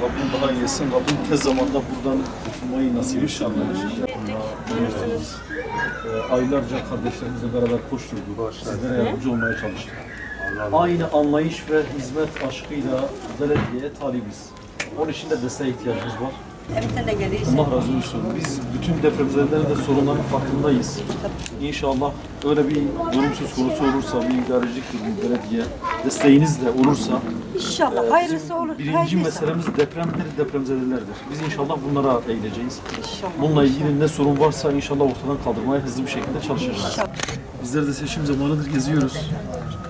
Rabbim daha iyi etsin. Rabbim tez zamanda buradan kurtulmayı nasip inşallah. Aylarca kardeşlerimizle beraber koşturduk. Sizlere yardımcı olmaya çalıştık. Aynı anlayış ve hizmet aşkıyla belediyeye talibiz. Onun için de desteğe ihtiyacımız var. Allah razı olsun. Biz bütün depremzedelerin de sorunlarının farkındayız. İnşallah öyle bir durum söz konusu olursa, bir idarecilik durumu, belediye desteğiniz de olursa İnşallah hayırlısı olur. Birinci meselemiz depremdir, depremzedelerdir. Biz inşallah bunlara eğileceğiz. İnşallah. Bununla ilgili ne sorun varsa inşallah ortadan kaldırmaya hızlı bir şekilde çalışacağız. Bizler de seçim zamanıdır geziyoruz.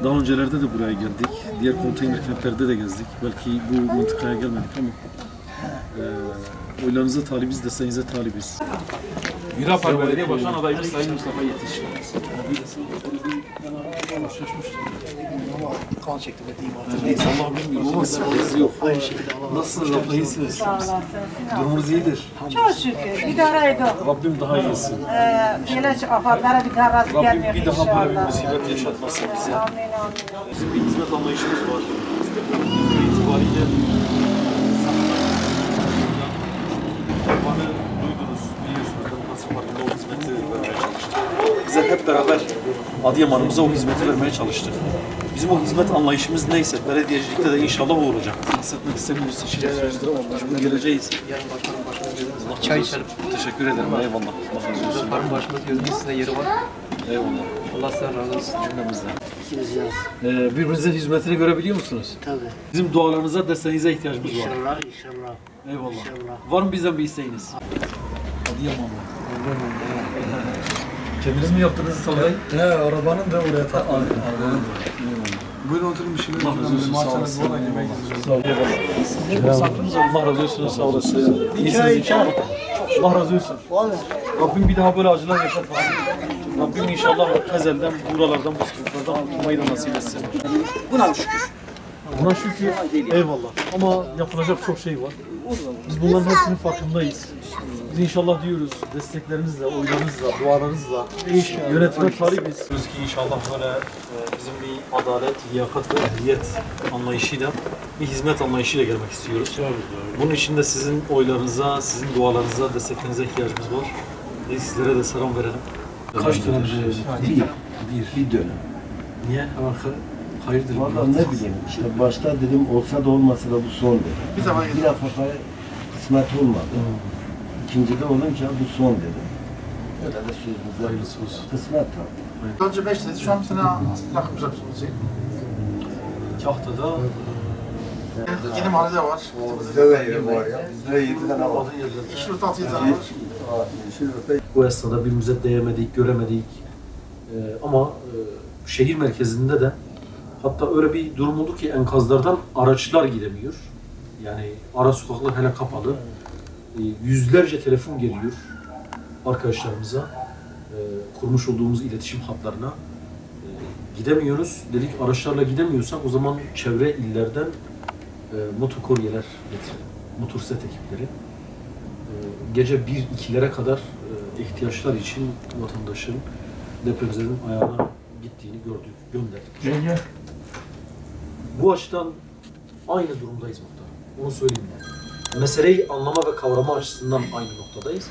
Daha öncelerde de buraya geldik. Diğer konteyner kentlerde de gezdik. Belki bu mıntıkaya gelmedik ama oylarınıza talibiz, desteğinize talibiz. Mirapar Belediye Başkan adayımız Sayın Mustafa Yetiş. Kan çekti ve diyeyim Allah bilmiyor ama sıkıntı yok. Nasılsınız abla, iyisiniz? Sağ olasın. Durumunuz iyidir. Çok şükür. Bir daha edin. Rabbim daha iyi etsin. Böyle afatlara bir daha rast Rabbim gelmiyor bir daha böyle bir inşallah. musibet yaşatmasın bize. Amin amin. Bizim bir hizmet anlayışımız var. Biz de bu itibariyle Kurbanı duydunuz, biliyorsunuz. Nasıl farkında o hizmeti vermeye çalıştık. Bize hep beraber Adıyaman'ımıza o hizmeti vermeye çalıştık. Bizim o hizmet anlayışımız neyse, belediyecilikte de inşallah o olacak. Bahsetmek istemiyoruz, seçim süreçtir ama başımız geleceğiz. Yarın başkanım çay içelim. Teşekkür ederim, eyvallah. Allah razı olsun. Başkanım başımız gözümüz size yeri var. Eyvallah. Allah sizden razı olsun cümlemizden. İkimiz yaz. Birbirinizin hizmetini görebiliyor musunuz? Tabii. Bizim dualarınıza, desteğinize ihtiyacımız var. İnşallah, inşallah. Eyvallah. İnşallah. Var mı bizden bir isteğiniz? Adıyaman'la. Kendiniz mi yaptınız salayı? He, arabanın da oraya takıldı. Arabanın da. Buyurun oturun bir şeyler. Allah razı olsun, sağ olasın. Buradan yemek yiyeceğiz. Sağ olun. Eyvallah. Allah razı olsun, sağ olasın. İyisiniz inşallah. Allah razı olsun. Rabbim bir daha böyle acılar yaşatmasın. Rabbim inşallah ezelden, buralardan, bu sıkıntılardan kurtulmayı da nasip etsin. Buna şükür. Buna şükür. Eyvallah. Ama yapılacak çok şey var. Biz bunların hepsinin farkındayız. Biz inşallah diyoruz desteklerinizle, oylarınızla, dualarınızla yönetime talibiz. Diyoruz ki inşallah böyle bizim bir adalet, liyakat ve ehliyet anlayışıyla, bir hizmet anlayışıyla gelmek istiyoruz. Bunun için de sizin oylarınıza, sizin dualarınıza, desteklerinize ihtiyacımız var. Sizlere de selam verelim. Kaç dönem? Bir dönem. Niye? Hayırdır? Vallahi ne bileyim, işte başta dedim olsa da olmasa da bu son dedim. Bir defa kısmet olmadı. İkincide olunca bu son dedim. Öyle de sözümüzde Hayırlısı olsun. kısmet tabii. Önce 5 dedi, şu an bir tane yakınımıza bir Kahtada Yeni mahallede var. Bizde de yeri var ya. Bizde de 7 tane var. İş yurtu 6 tane var. bu esnada birbirimize değemedik, göremedik. Ama şehir merkezinde de hatta öyle bir durum oldu ki enkazlardan araçlar gidemiyor. Yani ara sokaklar hele kapalı. Yüzlerce telefon geliyor arkadaşlarımıza. Kurmuş olduğumuz iletişim hatlarına. Gidemiyoruz. Dedik araçlarla gidemiyorsak o zaman çevre illerden motokuryeler getirelim. Motosiklet ekipleri. Gece 1-2'lere kadar ihtiyaçlar için vatandaşın depremzedenin ayağına gittiğini gördük, gönderdik. Bu açıdan aynı durumdayız muhtarım. Onu söyleyeyim ben. Meseleyi anlama ve kavrama açısından aynı noktadayız.